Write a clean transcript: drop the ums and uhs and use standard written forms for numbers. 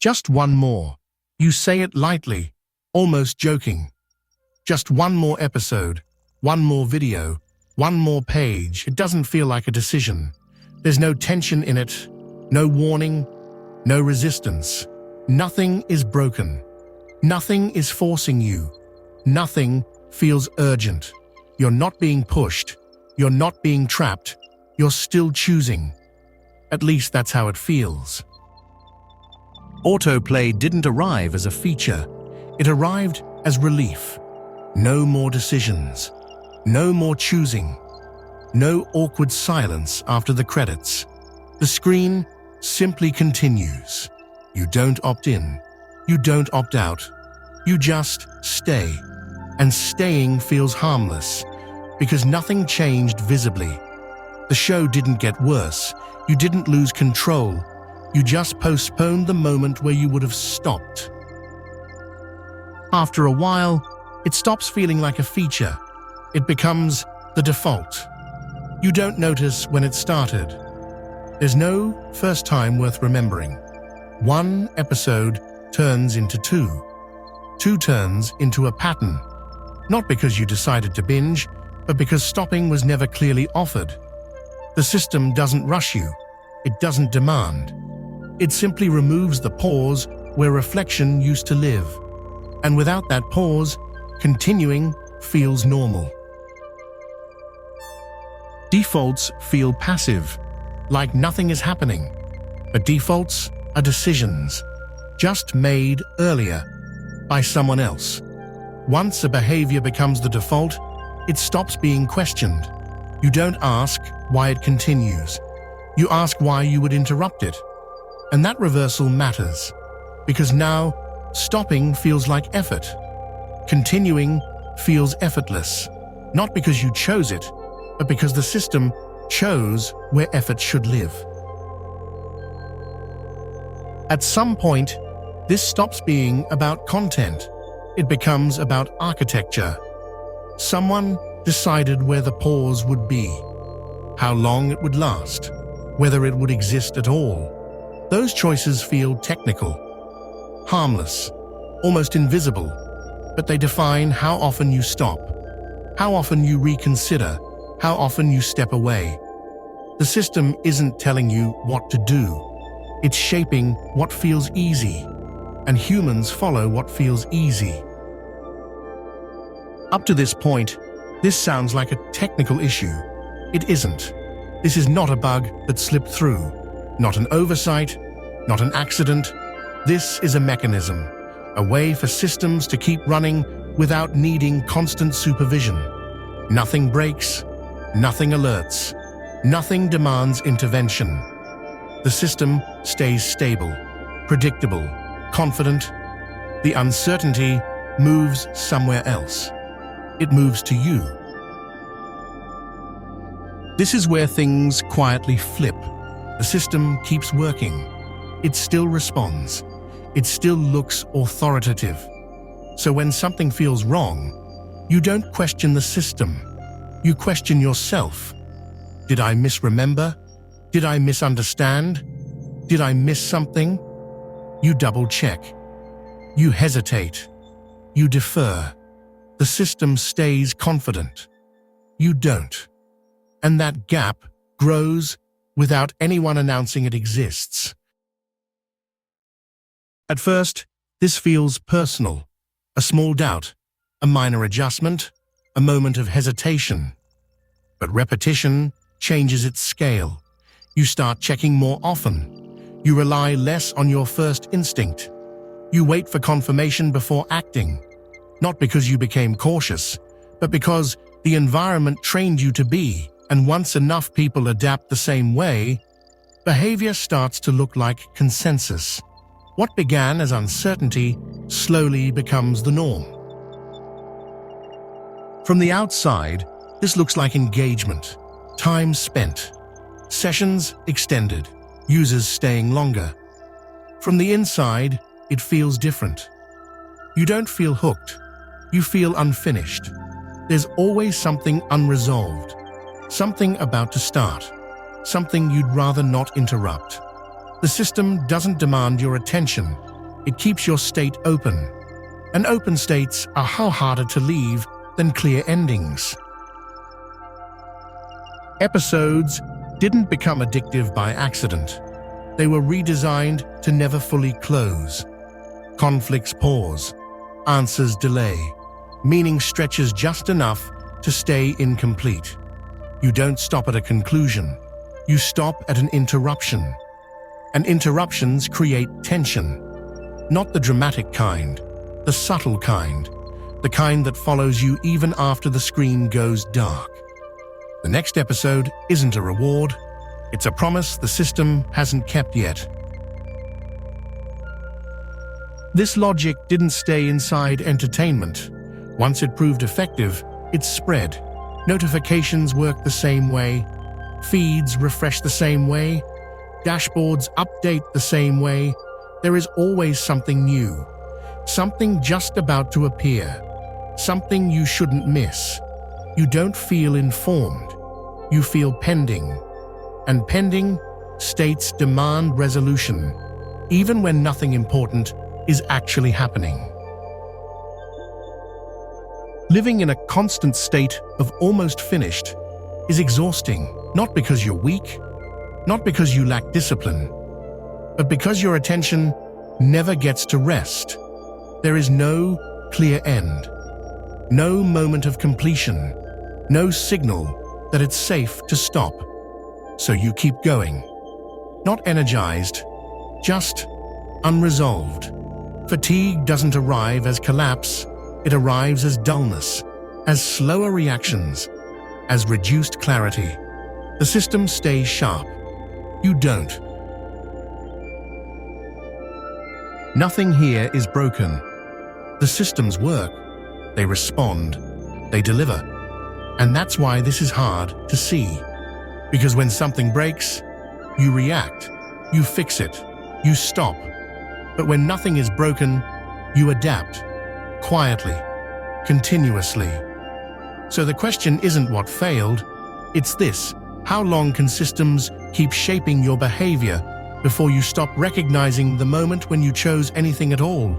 Just one more. You say it lightly, almost joking. Just one more episode, one more video, one more page. It doesn't feel like a decision. There's no tension in it, no warning, no resistance. Nothing is broken. Nothing is forcing you. Nothing feels urgent. You're not being pushed. You're not being trapped. You're still choosing. At least that's how it feels. Autoplay didn't arrive as a feature. It arrived as relief. No more decisions. No more choosing. No awkward silence after the credits. The screen simply continues. You don't opt in. You don't opt out. You just stay. And staying feels harmless because nothing changed visibly. The show didn't get worse. You didn't lose control. You just postponed the moment where you would have stopped. After a while, it stops feeling like a feature. It becomes the default. You don't notice when it started. There's no first time worth remembering. One episode turns into two. Two turns into a pattern. Not because you decided to binge, but because stopping was never clearly offered. The system doesn't rush you. It doesn't demand. It simply removes the pause where reflection used to live. And without that pause, continuing feels normal. Defaults feel passive, like nothing is happening. But defaults are decisions, just made earlier by someone else. Once a behavior becomes the default, it stops being questioned. You don't ask why it continues. You ask why you would interrupt it. And that reversal matters, because now stopping feels like effort. Continuing feels effortless, not because you chose it, but because the system chose where effort should live. At some point, this stops being about content. It becomes about architecture. Someone decided where the pause would be, how long it would last, whether it would exist at all. Those choices feel technical, harmless, almost invisible, but they define how often you stop, how often you reconsider, how often you step away. The system isn't telling you what to do. It's shaping what feels easy, and humans follow what feels easy. Up to this point, this sounds like a technical issue. It isn't. This is not a bug that slipped through, not an oversight, not an accident. This is a mechanism, a way for systems to keep running without needing constant supervision. Nothing breaks, nothing alerts, nothing demands intervention. The system stays stable, predictable, confident. The uncertainty moves somewhere else. It moves to you. This is where things quietly flip. The system keeps working. It still responds. It still looks authoritative. So when something feels wrong, you don't question the system. You question yourself. Did I misremember? Did I misunderstand? Did I miss something? You double-check. You hesitate. You defer. The system stays confident. You don't. And that gap grows without anyone announcing it exists. At first, this feels personal. A small doubt, a minor adjustment, a moment of hesitation. But repetition changes its scale. You start checking more often. You rely less on your first instinct. You wait for confirmation before acting. Not because you became cautious, but because the environment trained you to be. And once enough people adapt the same way, behavior starts to look like consensus. What began as uncertainty slowly becomes the norm. From the outside, this looks like engagement, time spent, sessions extended, users staying longer. From the inside, it feels different. You don't feel hooked. You feel unfinished. There's always something unresolved, something about to start, something you'd rather not interrupt. The system doesn't demand your attention, It keeps your state open. And open states are how harder to leave than clear endings. Episodes didn't become addictive by accident. They were redesigned to never fully close. Conflicts pause, answers delay, meaning stretches just enough to stay incomplete. You don't stop at a conclusion. You stop at an interruption. And interruptions create tension. Not the dramatic kind, the subtle kind, the kind that follows you even after the screen goes dark. The next episode isn't a reward. It's a promise the system hasn't kept yet. This logic didn't stay inside entertainment. Once it proved effective, it spread. Notifications work the same way. Feeds refresh the same way. Dashboards update the same way. There is always something new. Something just about to appear. Something you shouldn't miss. You don't feel informed. You feel pending. And pending states demand resolution, even when nothing important is actually happening. Living in a constant state of almost finished is exhausting, not because you're weak, not because you lack discipline, but because your attention never gets to rest. There is no clear end, no moment of completion, no signal that it's safe to stop. So you keep going, not energized, just unresolved. Fatigue doesn't arrive as collapse, it arrives as dullness, as slower reactions, as reduced clarity. The system stays sharp. You don't. Nothing here is broken. The systems work. They respond. They deliver. And that's why this is hard to see. Because when something breaks, you react, you fix it, you stop. But when nothing is broken, you adapt. Quietly, continuously. So the question isn't what failed, it's this: how long can systems keep shaping your behavior before you stop recognizing the moment when you chose anything at all?